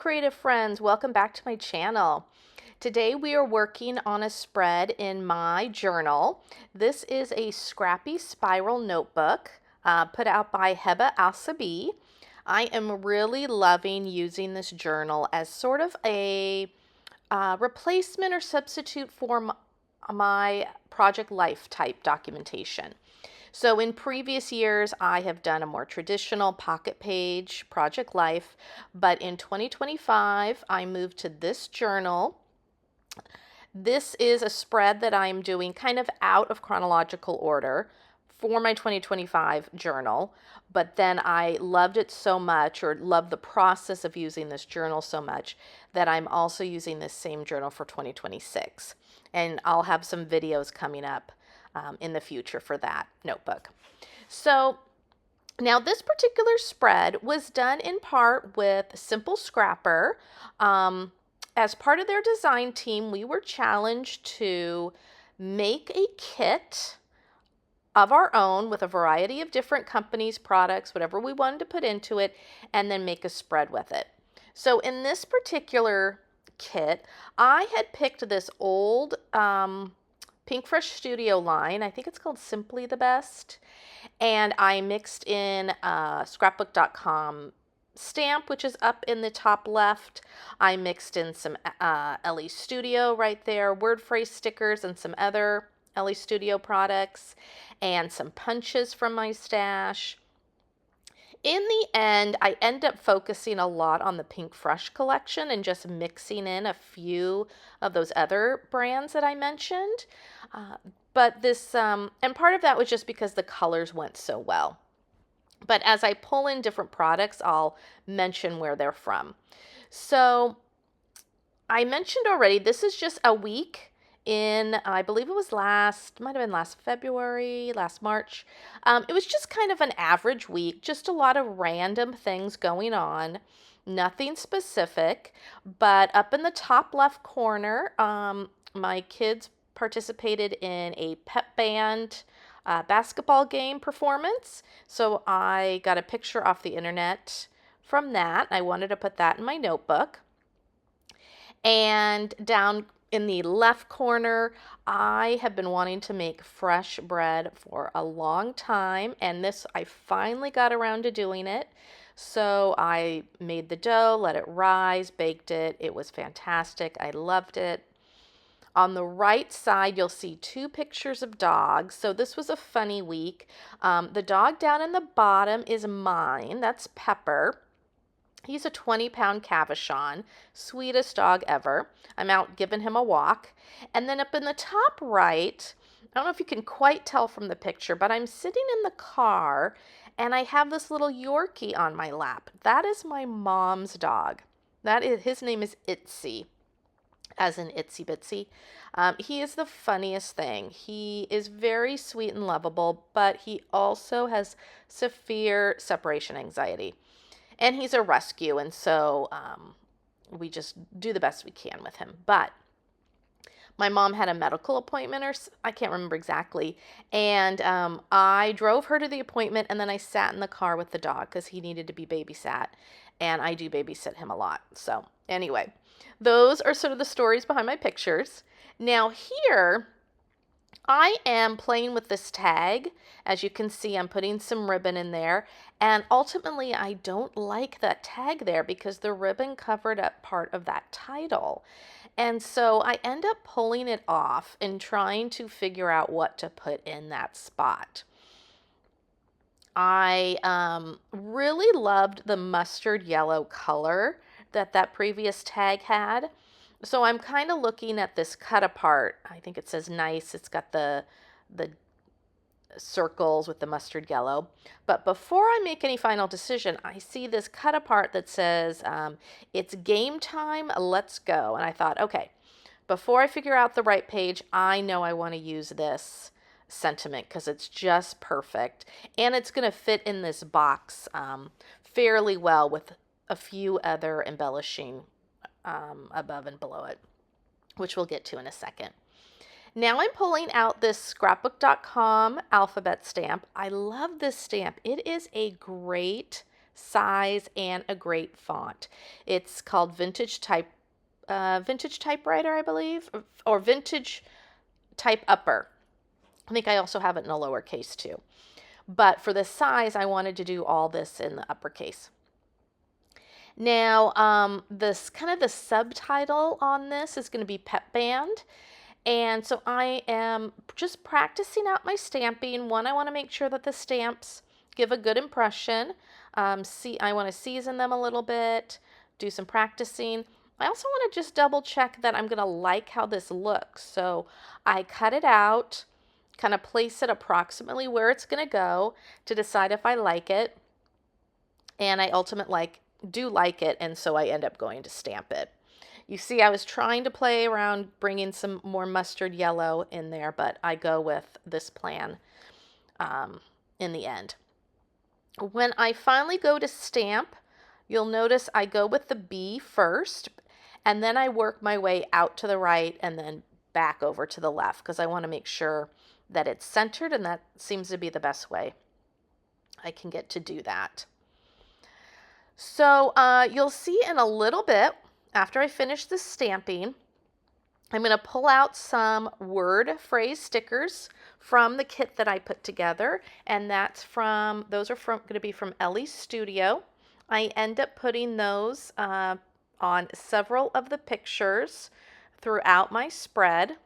creative friends, welcome back to my channel. Today we are working on a spread in my journal. This is a Scrappy spiral notebook put out by Heba Al-Sabi. I am really loving using this journal as sort of a replacement or substitute for my Project Life type documentation. So in previous years, I have done a more traditional pocket page Project Life, but in 2025, I moved to this journal. This is a spread that I'm doing kind of out of chronological order for my 2025 journal, but then I loved it so much, or loved the process of using this journal so much, that I'm also using this same journal for 2026. And I'll have some videos coming up in the future for that notebook. So now this particular spread was done in part with Simple Scrapper. As part of their design team, we were challenged to make a kit of our own with a variety of different companies, products, whatever we wanted to put into it, and then make a spread with it. So in this particular kit, I had picked this old Pinkfresh Studio line. I think it's called Simply the Best. And I mixed in a scrapbook.com stamp, which is up in the top left. I mixed in some Elle Studio right there, word phrase stickers, and some other Elle Studio products, and some punches from my stash. In the end, I end up focusing a lot on the Pinkfresh collection and just mixing in a few of those other brands that I mentioned. But this, and part of that was just because the colors went so well. But as I pull in different products, I'll mention where they're from. So I mentioned already, this is just a week in, I believe it was might have been last February, last March. It was just kind of an average week, just a lot of random things going on, nothing specific. But up in the top left corner, my kids participated in a pep band basketball game performance. So I got a picture off the internet from that. I wanted to put that in my notebook. And down in the left corner, I have been wanting to make fresh bread for a long time, and this, I finally got around to doing it. So I made the dough, let it rise, baked it. It was fantastic. I loved it. On the right side, you'll see two pictures of dogs. So this was a funny week. The dog down in the bottom is mine. That's Pepper. He's a 20-pound Cavachon, sweetest dog ever. I'm out giving him a walk. And then up in the top right, I don't know if you can quite tell from the picture, but I'm sitting in the car and I have this little Yorkie on my lap. That is my mom's dog. His name is Itsy, as in Itsy Bitsy. He is the funniest thing. He is very sweet and lovable, but he also has severe separation anxiety. And he's a rescue, and so we just do the best we can with him. But my mom had a medical appointment, or I can't remember exactly, and I drove her to the appointment, and then I sat in the car with the dog because he needed to be babysat, and I do babysit him a lot. So anyway, those are sort of the stories behind my pictures. Now here, I am playing with this tag. As you can see, I'm putting some ribbon in there, and ultimately I don't like that tag there because the ribbon covered up part of that title. And so I end up pulling it off and trying to figure out what to put in that spot. I really loved the mustard yellow color that previous tag had. So I'm kind of looking at this cut apart. I think it says nice. It's got the circles with the mustard yellow. But before I make any final decision, I see this cut apart that says, it's game time, let's go. And I thought, okay, before I figure out the right page, I know I want to use this sentiment because it's just perfect. And it's going to fit in this box fairly well with a few other embellishing above and below it, which we'll get to in a second. Now I'm pulling out this scrapbook.com alphabet stamp. I love this stamp. It is a great size, and a great font. It's called Vintage Typewriter, I believe, or Vintage Type Upper. I think I also have it in a lowercase too. But for the size, I wanted to do all this in the uppercase. Now, this kind of the subtitle on this is going to be Pep Band. And so I am just practicing out my stamping. One, I want to make sure that the stamps give a good impression. I want to season them a little bit, do some practicing. I also want to just double check that I'm going to like how this looks. So I cut it out, kind of place it approximately where it's going to go to decide if I like it. And I ultimately do like it, and so I end up going to stamp it. You see, I was trying to play around bringing some more mustard yellow in there, but I go with this plan in the end. When I finally go to stamp, you'll notice I go with the B first, and then I work my way out to the right and then back over to the left because I want to make sure that it's centered, and that seems to be the best way I can get to do that. So you'll see in a little bit, after I finish the stamping, I'm going to pull out some word phrase stickers from the kit that I put together, and those are going to be from Elle's Studio. I end up putting those on several of the pictures throughout my spread,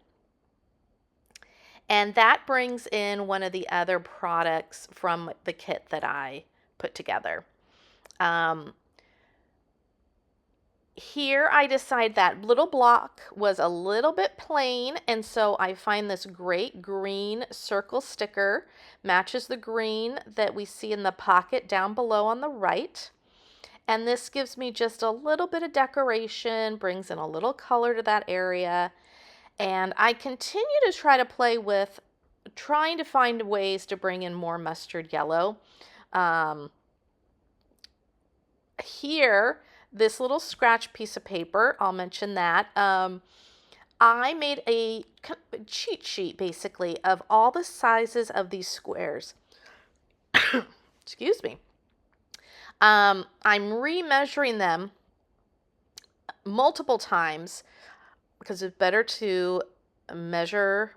and that brings in one of the other products from the kit that I put together. Here I decide that little block was a little bit plain, and so I find this great green circle sticker, matches the green that we see in the pocket down below on the right. And this gives me just a little bit of decoration, brings in a little color to that area. And I continue to try to play with trying to find ways to bring in more mustard yellow. Here, this little scratch piece of paper, I'll mention that. I made a cheat sheet, basically, of all the sizes of these squares. Excuse me. I'm remeasuring them multiple times because it's better to measure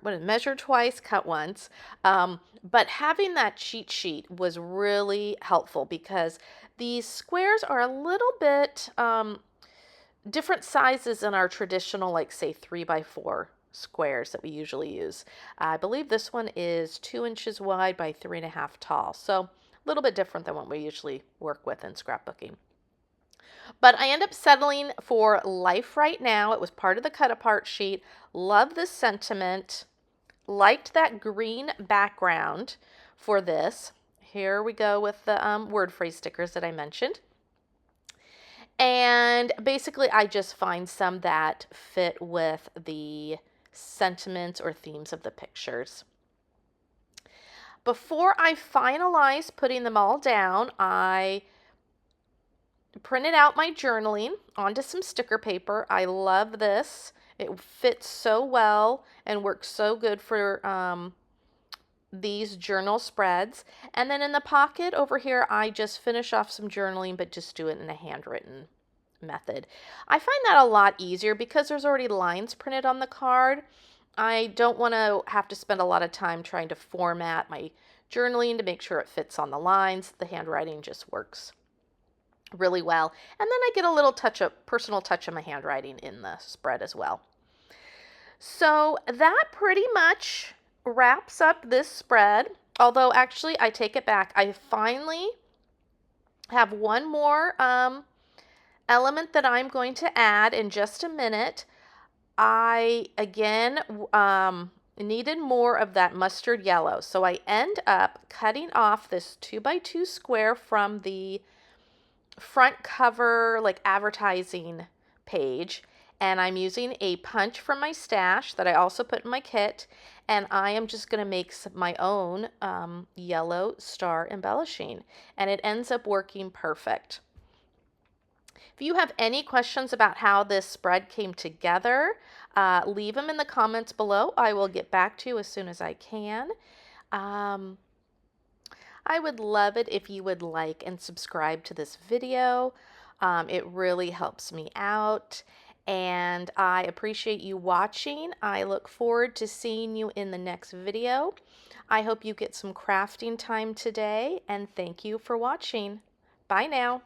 twice, cut once. But having that cheat sheet was really helpful because these squares are a little bit different sizes than our traditional, like say 3x4 squares that we usually use. I believe this one is 2 inches wide by 3.5 tall. So a little bit different than what we usually work with in scrapbooking. But I end up settling for Life Right Now. It was part of the cut apart sheet. Love this sentiment. Liked that green background for this. Here we go with the word phrase stickers that I mentioned. And basically I just find some that fit with the sentiments or themes of the pictures. Before I finalize putting them all down, I printed out my journaling onto some sticker paper. I love this. It fits so well and works so good for these journal spreads. And then in the pocket over here, I just finish off some journaling, but just do it in a handwritten method. I find that a lot easier because there's already lines printed on the card. I don't want to have to spend a lot of time trying to format my journaling to make sure it fits on the lines. The handwriting just works really well. And then I get a little personal touch of my handwriting in the spread as well. So that pretty much wraps up this spread. Although actually I take it back. I finally have one more element that I'm going to add in just a minute. I again needed more of that mustard yellow. So I end up cutting off this 2x2 square from the front cover, like advertising page, and I'm using a punch from my stash that I also put in my kit, and I am just going to make my own yellow star embellishing, and it ends up working perfect. If you have any questions about how this spread came together, leave them in the comments below. I will get back to you as soon as I can. I would love it if you would like and subscribe to this video. It really helps me out, and I appreciate you watching. I look forward to seeing you in the next video. I hope you get some crafting time today, and thank you for watching. Bye now.